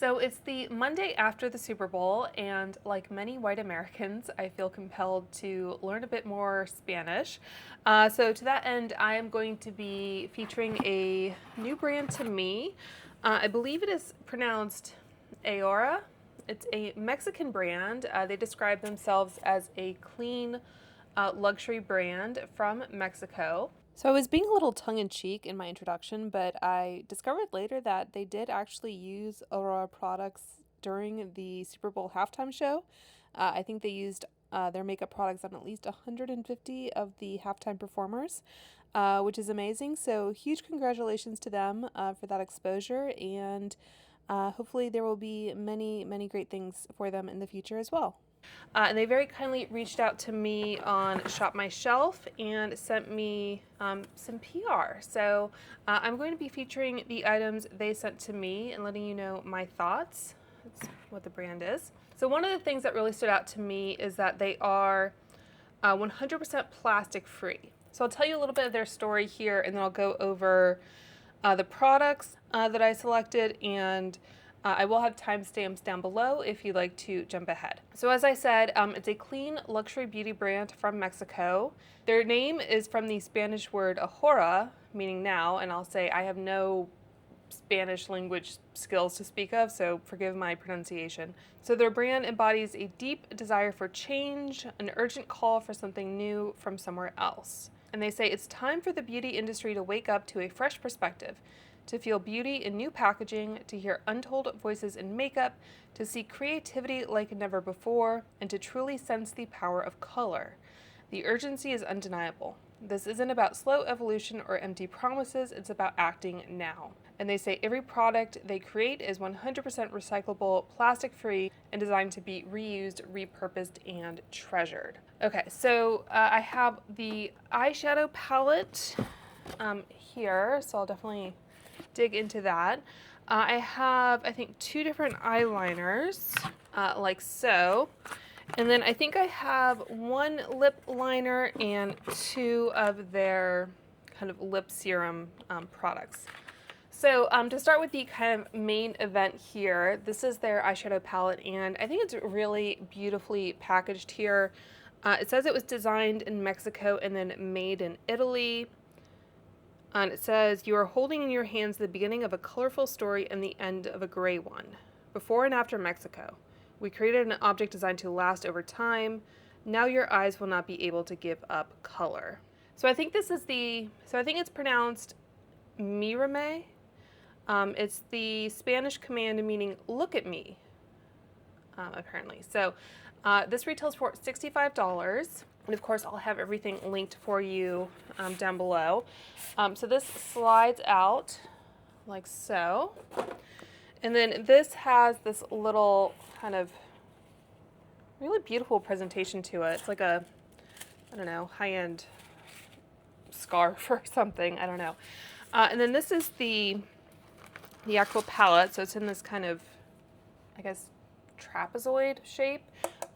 So it's the Monday after the Super Bowl, and like many white Americans, I feel compelled to learn a bit more Spanish. So to that end, I am going to be featuring a new brand to me. I believe it is pronounced Aora. It's a Mexican brand. They describe themselves as a clean luxury brand from Mexico. So I was being a little tongue-in-cheek in my introduction, but I discovered later that they did actually use Aurora products during the Super Bowl halftime show. I think they used their makeup products on at least 150 of the halftime performers, which is amazing. So huge congratulations to them for that exposure, and hopefully there will be many, many great things for them in the future as well. And they very kindly reached out to me on Shop My Shelf and sent me some PR. So I'm going to be featuring the items they sent to me and letting you know my thoughts. That's what the brand is. So one of the things that really stood out to me is that they are 100% plastic free. So I'll tell you a little bit of their story here, and then I'll go over the products that I selected, and I will have timestamps down below if you'd like to jump ahead. So as I said, it's a clean luxury beauty brand from Mexico. Their name is from the Spanish word ahora, meaning now, and I'll say I have no Spanish language skills to speak of, so forgive my pronunciation. So their brand embodies a deep desire for change, an urgent call for something new from somewhere else. And they say it's time for the beauty industry to wake up to a fresh perspective, to feel beauty in new packaging, to hear untold voices in makeup, to see creativity like never before, and to truly sense the power of color. The urgency is undeniable. This isn't about slow evolution or empty promises, it's about acting now. And they say every product they create is 100% recyclable, plastic-free, and designed to be reused, repurposed, and treasured. Okay, so I have the eyeshadow palette here, so I'll definitely dig into that. I have, I think, 2 different eyeliners, like so. And then I think I have 1 lip liner and 2 of their kind of lip serum products. So to start with the kind of main event here, this is their eyeshadow palette, and I think it's really beautifully packaged here. It says it was designed in Mexico and then made in Italy. And it says, you are holding in your hands the beginning of a colorful story and the end of a gray one. Before and after Mexico. We created an object designed to last over time. Now your eyes will not be able to give up color. So I think this is I think it's pronounced mirame. It's the Spanish command meaning look at me, apparently. So this retails for $65. And of course, I'll have everything linked for you down below. So this slides out like so. And then this has this little kind of really beautiful presentation to it. It's like a, I don't know, high-end scarf or something. I don't know. And then this is the actual palette. So it's in this kind of, I guess, trapezoid shape.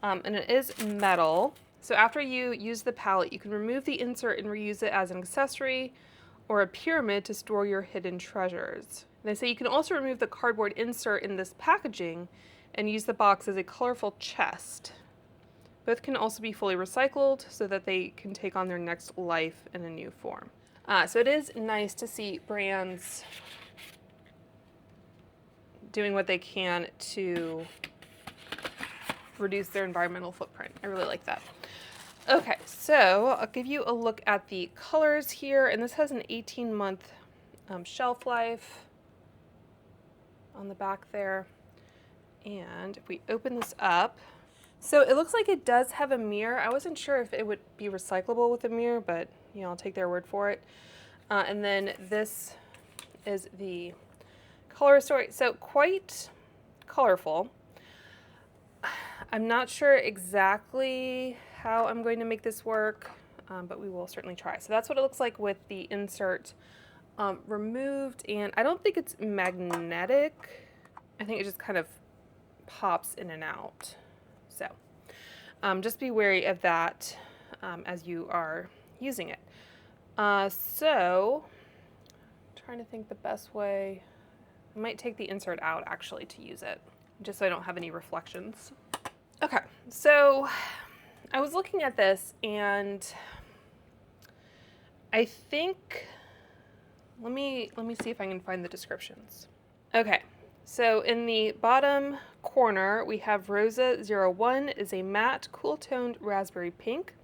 And it is metal. So after you use the palette, you can remove the insert and reuse it as an accessory or a pyramid to store your hidden treasures. And they say you can also remove the cardboard insert in this packaging and use the box as a colorful chest. Both can also be fully recycled so that they can take on their next life in a new form. So it is nice to see brands doing what they can to reduce their environmental footprint. I really like that. Okay, so I'll give you a look at the colors here, and this has an 18-month shelf life on the back there. And if we open this up, so it looks like it does have a mirror. I wasn't sure if it would be recyclable with a mirror, but you know, I'll take their word for it. And then this is the color story. So quite colorful. I'm not sure exactly how I'm going to make this work, but we will certainly try. So that's what it looks like with the insert removed, and I don't think it's magnetic. I think it just kind of pops in and out. So just be wary of that as you are using it. So trying to think the best way I might take the insert out actually to use it, just so I don't have any reflections. Okay, so I was looking at this and I think, let me see if I can find the descriptions. Okay, so in the bottom corner, we have Rosa 01 is a matte, cool-toned raspberry pink.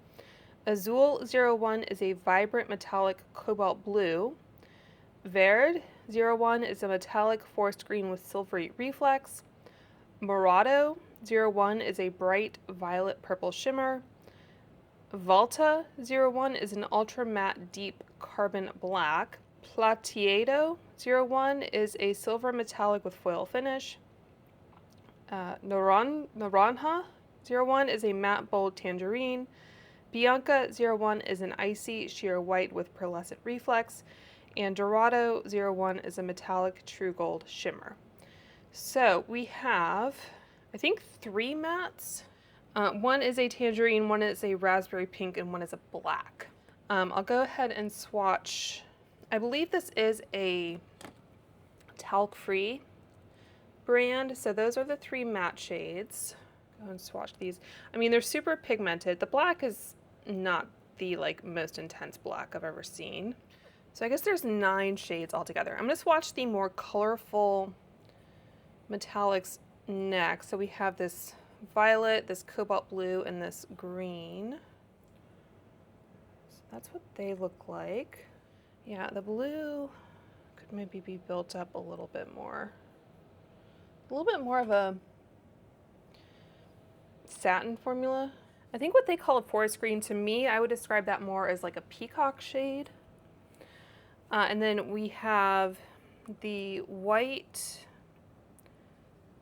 Azul 01 is a vibrant metallic cobalt blue. Verde 01 is a metallic forest green with silvery reflex. Morado 01 is a bright violet purple shimmer. Volta 01 is an ultra matte deep carbon black. Plateado 01 is a silver metallic with foil finish. Naranja 01 is a matte bold tangerine. Bianca 01 is an icy sheer white with pearlescent reflex. And Dorado 01 is a metallic true gold shimmer. So we have, I think, 3 mattes. One is a tangerine, one is a raspberry pink, and one is a black. I'll go ahead and swatch. I believe this is a talc-free brand, so those are the 3 matte shades. Go and swatch these. I mean, they're super pigmented. The black is not the most intense black I've ever seen. So I guess there's 9 shades altogether. I'm gonna swatch the more colorful metallics next. So we have this violet, this cobalt blue, and this green. So that's what they look like. Yeah, the blue could maybe be built up a little bit more. A little bit more of a satin formula. I think what they call a forest green, to me, I would describe that more as like a peacock shade. And then we have the white,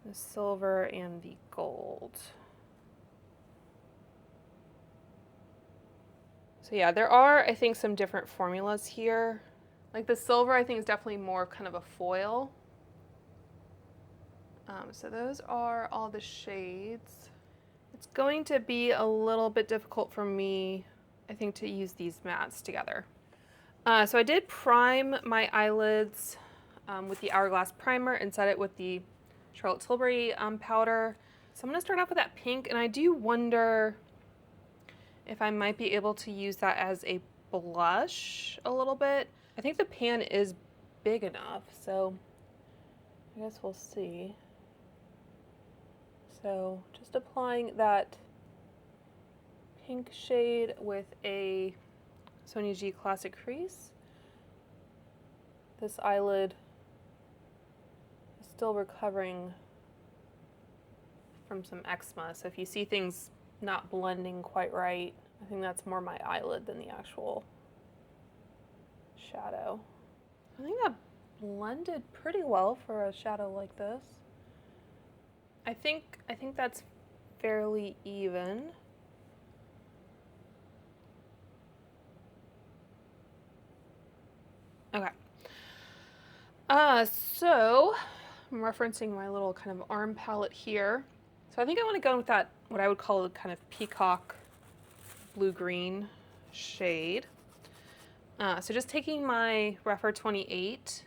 the silver, and the gold. So yeah, there are, I think, some different formulas here. Like the silver, I think, is definitely more kind of a foil. So those are all the shades. It's going to be a little bit difficult for me, I think, to use these mattes together. So I did prime my eyelids with the Hourglass primer and set it with the Charlotte Tilbury powder. So I'm going to start off with that pink, and I do wonder if I might be able to use that as a blush a little bit. I think the pan is big enough, so I guess we'll see. So just applying that pink shade with a Sonia G Classic Crease. This eyelid is still recovering from some eczema, so if you see things not blending quite right, I think that's more my eyelid than the actual shadow. I think that blended pretty well for a shadow like this. I think that's fairly even. Okay. So I'm referencing my little kind of arm palette here. So I think I want to go with that, what I would call a kind of peacock blue-green shade. So just taking my Rephr 28,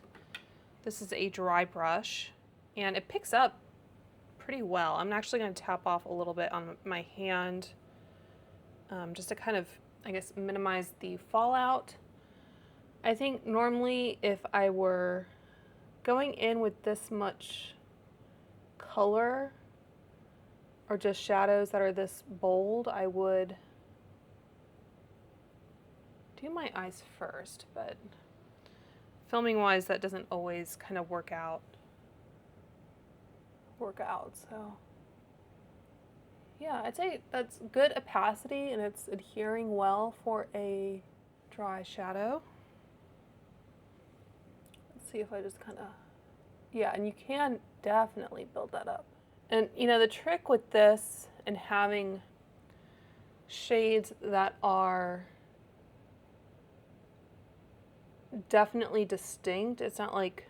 this is a dry brush, and it picks up pretty well. I'm actually going to tap off a little bit on my hand just to kind of, I guess, minimize the fallout. I think normally if I were going in with this much color or just shadows that are this bold, I would do my eyes first, but filming wise that doesn't always kind of work out. So yeah, I'd say that's good opacity and it's adhering well for a dry shadow. Let's see if I just kind of, yeah, and you can definitely build that up. And you know, the trick with this and having shades that are definitely distinct, it's not like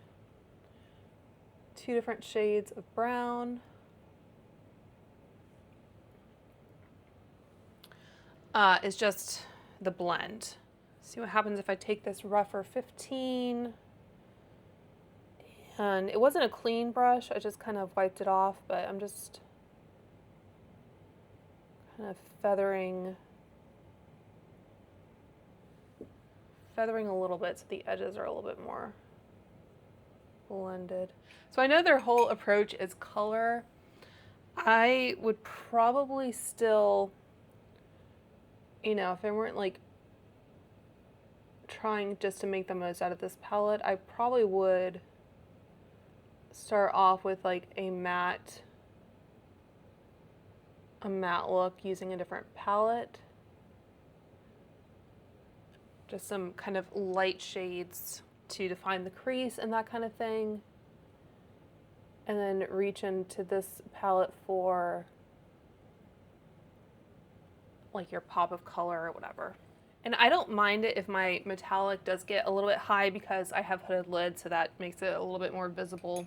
2 different shades of brown. Is just the blend. See what happens if I take this Rephr 15 And it wasn't a clean brush, I just kind of wiped it off, but I'm just kind of feathering a little bit so the edges are a little bit more blended. So I know their whole approach is color. I would probably still, you know, if I weren't like trying just to make the most out of this palette, I probably would start off with like a matte look using a different palette. Just some kind of light shades to define the crease and that kind of thing. And then reach into this palette for like your pop of color or whatever. And I don't mind it if my metallic does get a little bit high because I have hooded lids, so that makes it a little bit more visible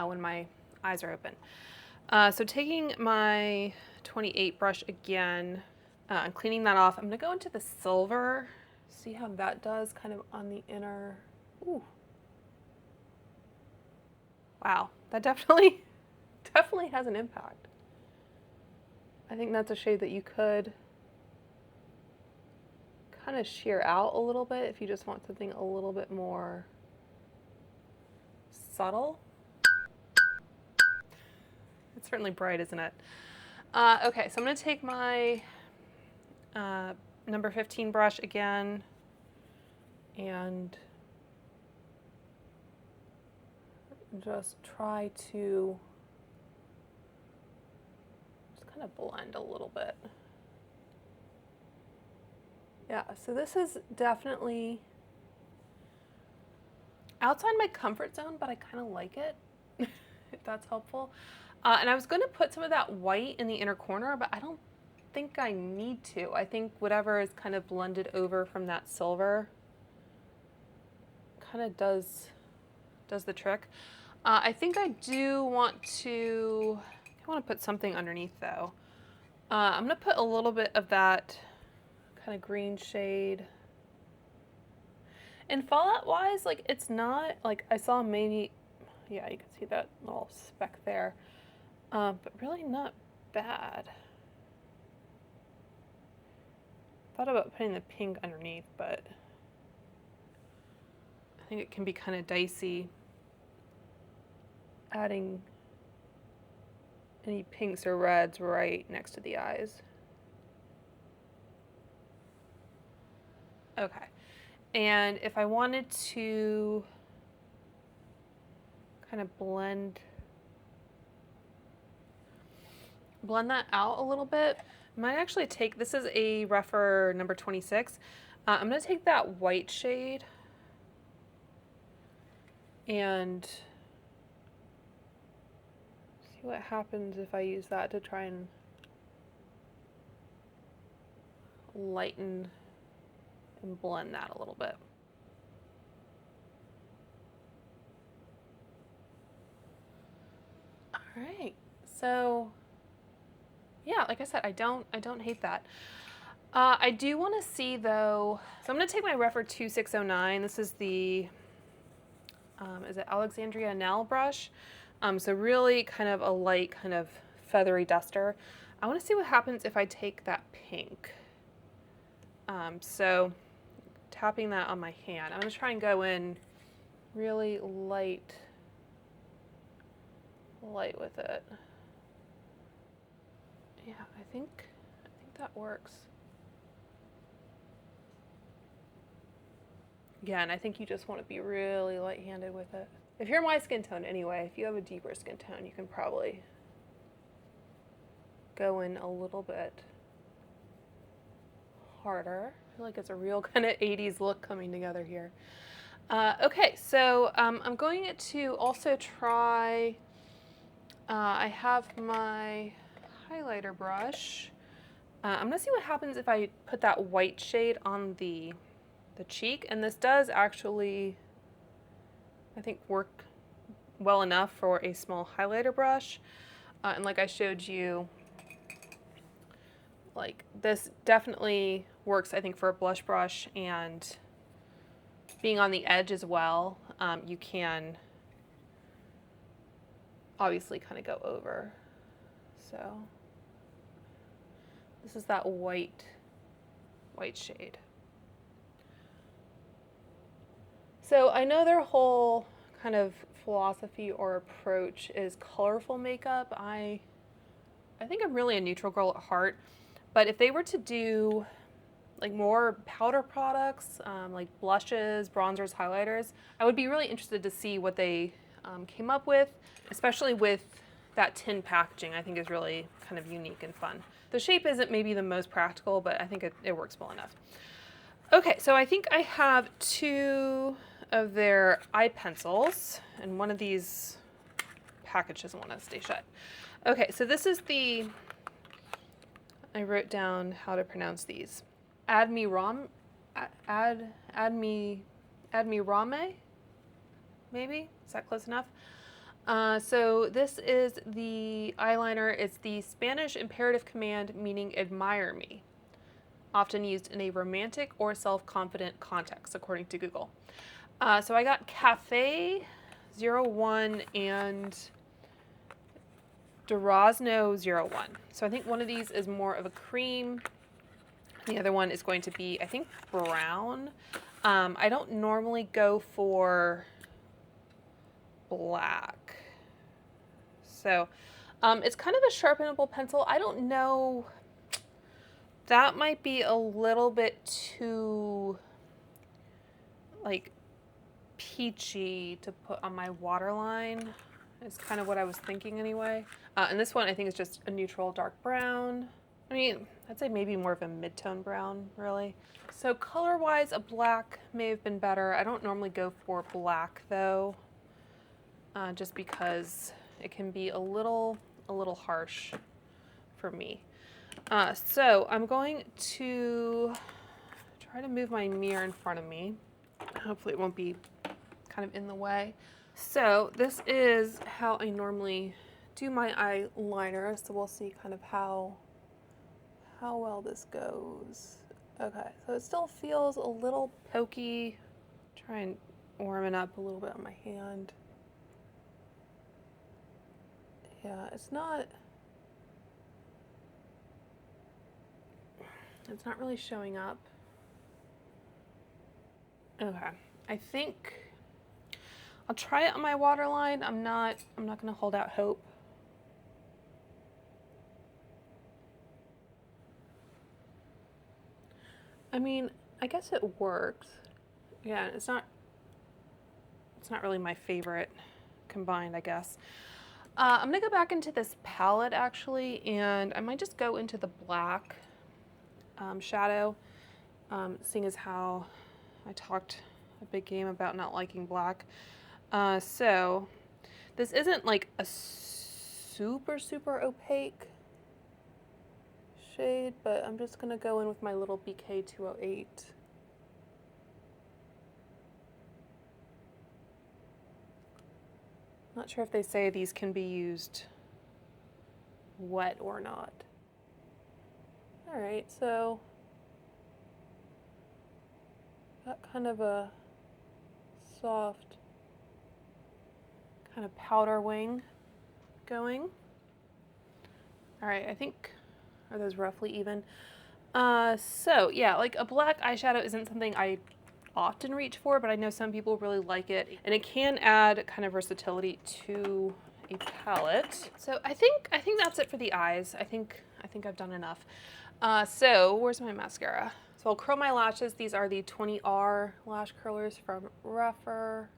when my eyes are open. So taking my 28 brush again, and cleaning that off, I'm gonna go into the silver, see how that does kind of on the inner. Ooh. Wow, that definitely has an impact. I think that's a shade that you could kind of sheer out a little bit if you just want something a little bit more subtle. It's certainly bright, isn't it? Okay, so I'm going to take my number 15 brush again and just try to just kind of blend a little bit. Yeah, so this is definitely outside my comfort zone, but I kind of like it, if that's helpful. And I was going to put some of that white in the inner corner, but I don't think I need to. I think whatever is kind of blended over from that silver kind of does the trick. I think I do want to, I want to put something underneath though. I'm going to put a little bit of that kind of green shade. And fallout wise, like it's not, like I saw maybe, yeah, you can see that little speck there, but really not bad. Thought about putting the pink underneath, but I think it can be kind of dicey adding any pinks or reds right next to the eyes. Okay, and if I wanted to kind of blend that out a little bit, I might actually take, this is a rougher number 26. I'm going to take that white shade and see what happens if I use that to try and lighten and blend that a little bit. All right, so yeah, like I said, I don't hate that. I do want to see though, so I'm going to take my Refer 2609. This is the, is it Alexandria Nail brush? So really kind of a light, kind of feathery duster. I want to see what happens if I take that pink. So tapping that on my hand, I'm going to try and go in really light with it. Yeah, I think that works. Again, I think you just want to be really light-handed with it. If you're my skin tone anyway, if you have a deeper skin tone, you can probably go in a little bit harder. I feel like it's a real kind of 80s look coming together here. Okay, so I'm going to also try, I have my highlighter brush. I'm going to see what happens if I put that white shade on the cheek, and this does actually, I think, work well enough for a small highlighter brush. And like I showed you, like this definitely works, I think, for a blush brush, and being on the edge as well, you can obviously kind of go over. So this is that white shade. So I know their whole kind of philosophy or approach is colorful makeup. I think I'm really a neutral girl at heart, but if they were to do like more powder products, like blushes, bronzers, highlighters, I would be really interested to see what they came up with, especially with that tin packaging. I think is really kind of unique and fun. The shape isn't maybe the most practical, but I think it works well enough. Okay, so I think I have 2 of their eye pencils, and one of these package doesn't want to stay shut. Okay, so this is the, I wrote down how to pronounce these. Admirame, maybe? Is that close enough? So this is the eyeliner. It's the Spanish imperative command meaning admire me, often used in a romantic or self-confident context, according to Google. So I got Cafe 01 and Durazno 01. So I think one of these is more of a cream. The other one is going to be, I think, brown. I don't normally go for black. So it's kind of a sharpenable pencil. I don't know. That might be a little bit too, like, peachy to put on my waterline. Is kind of what I was thinking anyway. And this one I think is just a neutral dark brown. I mean, I'd say maybe more of a mid-tone brown, really. So color-wise, a black may have been better. I don't normally go for black though, just because it can be a little harsh for me. So I'm going to try to move my mirror in front of me. Hopefully it won't be kind of in the way. So this is how I normally do my eyeliner. So we'll see kind of how well this goes. Okay, so it still feels a little pokey. Try and warm it up a little bit on my hand. Yeah, it's not really showing up. Okay, I think I'll try it on my waterline. I'm not gonna hold out hope. I mean, I guess it works. Yeah, it's not really my favorite combined, I guess. I'm gonna go back into this palette actually, and I might just go into the black shadow, seeing as how I talked a big game about not liking black. So this isn't like a super opaque shade, but I'm just gonna go in with my little BK 208. Not sure if they say these can be used wet or not. All right, so got kind of a soft kind of powder wing going. All right, I think, are those roughly even? So yeah, like a black eyeshadow isn't something I often reach for, but I know some people really like it, and it can add kind of versatility to a palette. So I think that's it for the eyes. I think I've done enough. So where's my mascara? So I'll curl my lashes. These are the 20R lash curlers from Rougher.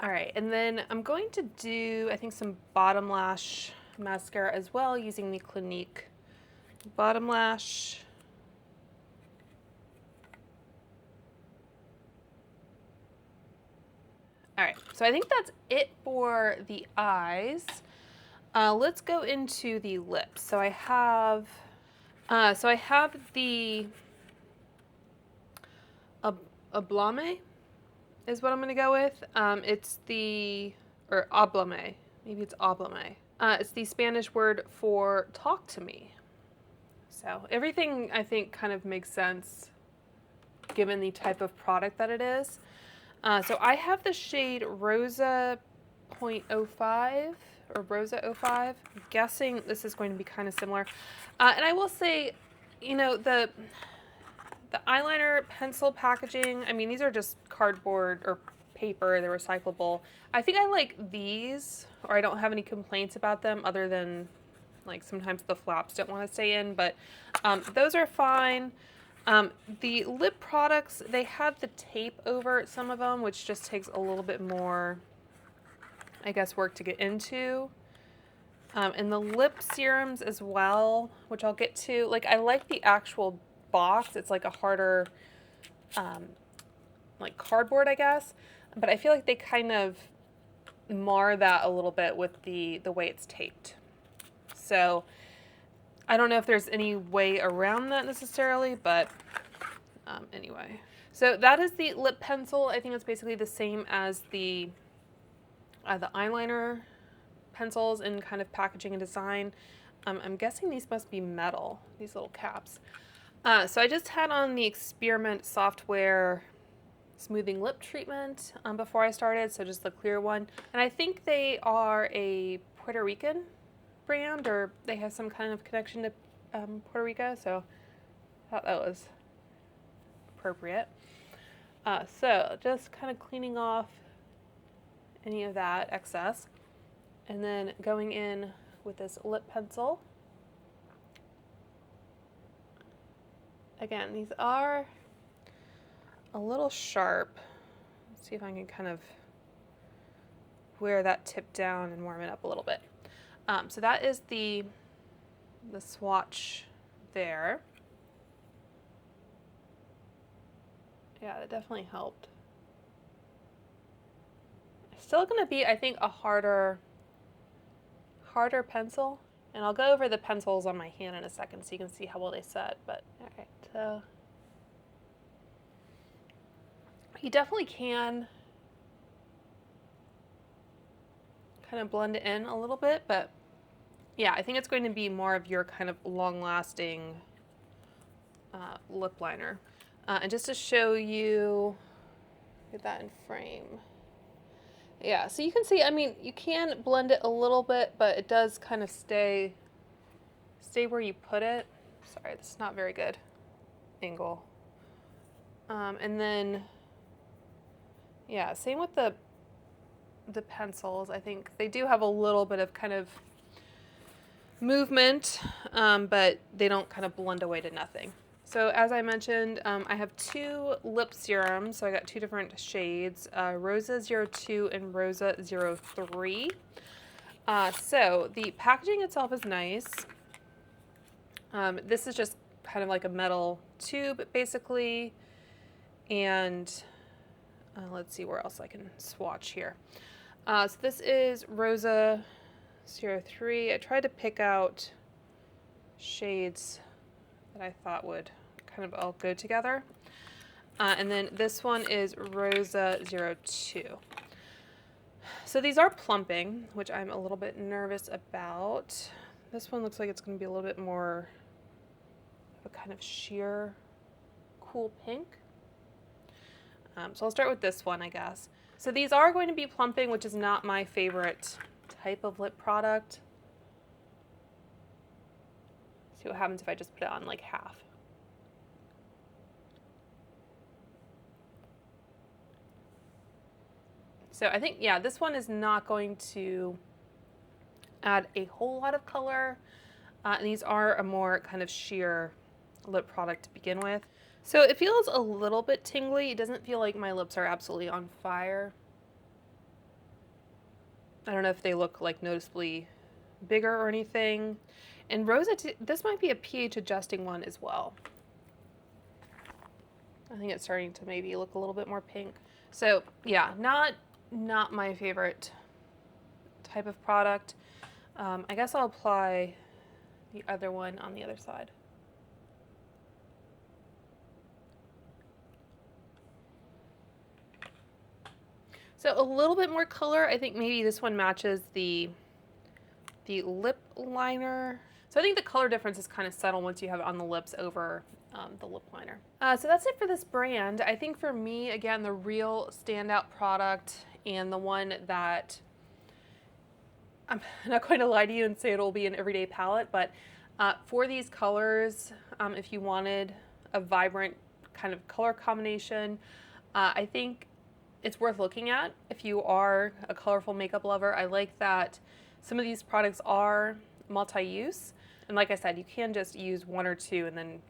All right, and then I'm going to do, I think, some bottom lash mascara as well, using the Clinique bottom lash. All right, so I think that's it for the eyes. Let's go into the lips. So I have the Ablame is what I'm gonna go with. It's the, or Ablame, maybe it's Ablame. It's the Spanish word for talk to me. So everything I think kind of makes sense given the type of product that it is. So I have the shade Rosa .05 or Rosa '05. I'm guessing this is going to be kind of similar. And I will say, you know, the eyeliner pencil packaging, I mean, these are just cardboard or paper, they're recyclable. I think I like these, or I don't have any complaints about them other than like sometimes the flaps don't want to stay in, but those are fine. The lip products, they have the tape over some of them, which just takes a little bit more, I guess, work to get into. And the lip serums as well, which I'll get to. Like, I like the actual box. It's like a harder, like cardboard, I guess. But I feel like they kind of mar that a little bit with the way it's taped. So I don't know if there's any way around that necessarily, but anyway. So that is the lip pencil. I think it's basically the same as the eyeliner pencils in kind of packaging and design. I'm guessing these must be metal, these little caps. So I just had on the Experiment Software Smoothing Lip Treatment before I started, so just the clear one. And I think they are a Puerto Rican brand, or they have some kind of connection to Puerto Rico, so I thought that was appropriate. So just kind of cleaning off any of that excess. And then going in with this lip pencil. Again, these are a little sharp. Let's see if I can kind of wear that tip down and warm it up a little bit. So that is the swatch there. Yeah, that definitely helped. It's still going to be, I think, a harder pencil. And I'll go over the pencils on my hand in a second so you can see how well they set. But all right, so you definitely can kind of blend it in a little bit, but yeah, I think it's going to be more of your kind of long-lasting lip liner. And just to show you, get that in frame. Yeah, so you can see, I mean, you can blend it a little bit, but it does kind of stay where you put it. Sorry, this is not very good angle. And then, yeah, same with the pencils. I think they do have a little bit of kind of movement, but they don't kind of blend away to nothing. So as I mentioned, I have two lip serums. So I got two different shades, Rosa 02 and Rosa 03. So the packaging itself is nice. This is just kind of like a metal tube, basically. And let's see where else I can swatch here. So this is Rosa 03. I tried to pick out shades that I thought would kind of all go together. And then this one is Rosa 02. So these are plumping, which I'm a little bit nervous about. This one looks like it's going to be a little bit more of a kind of sheer, cool pink. So I'll start with this one, I guess. So these are going to be plumping, which is not my favorite type of lip product. See what happens if I just put it on like half. So I think, yeah, this one is not going to add a whole lot of color. And these are a more kind of sheer lip product to begin with. So it feels a little bit tingly. It doesn't feel like my lips are absolutely on fire. I don't know if they look like noticeably bigger or anything. And Rosa, this might be a pH adjusting one as well. I think it's starting to maybe look a little bit more pink. So yeah, not my favorite type of product. I guess I'll apply the other one on the other side. So a little bit more color. I think maybe this one matches the lip liner. So I think the color difference is kind of subtle once you have it on the lips over the lip liner. So that's it for this brand. I think for me, again, the real standout product and the one that I'm not going to lie to you and say it'll be an everyday palette, but for these colors, if you wanted a vibrant kind of color combination, I think it's worth looking at if you are a colorful makeup lover. I like that some of these products are multi-use. And like I said, you can just use one or two and then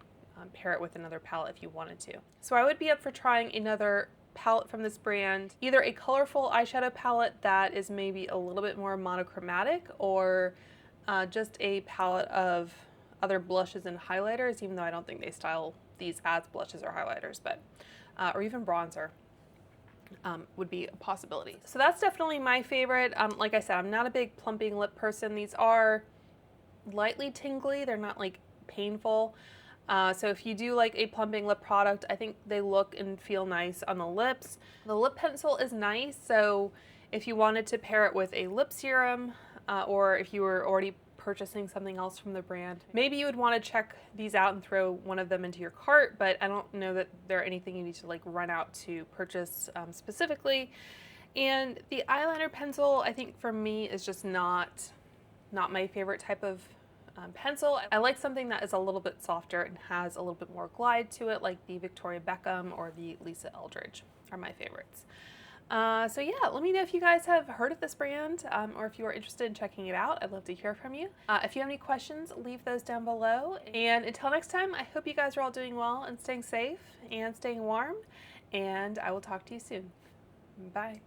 pair it with another palette if you wanted to. So I would be up for trying another palette from this brand, either a colorful eyeshadow palette that is maybe a little bit more monochromatic, or just a palette of other blushes and highlighters, even though I don't think they style these as blushes or highlighters, but or even bronzer. Would be a possibility. So that's definitely my favorite. Like I said, I'm not a big plumping lip person. These are lightly tingly. They're not like painful. So if you do like a plumping lip product, I think they look and feel nice on the lips. The lip pencil is nice. So if you wanted to pair it with a lip serum, or if you were already purchasing something else from the brand, maybe you would want to check these out and throw one of them into your cart, but I don't know that they're anything you need to like run out to purchase specifically. And the eyeliner pencil, I think for me, is just not my favorite type of pencil. I like something that is a little bit softer and has a little bit more glide to it, like the Victoria Beckham or the Lisa Eldridge are my favorites. So yeah, let me know if you guys have heard of this brand, or if you are interested in checking it out. I'd love to hear from you. If you have any questions, leave those down below. And until next time, I hope you guys are all doing well and staying safe and staying warm. And I will talk to you soon. Bye.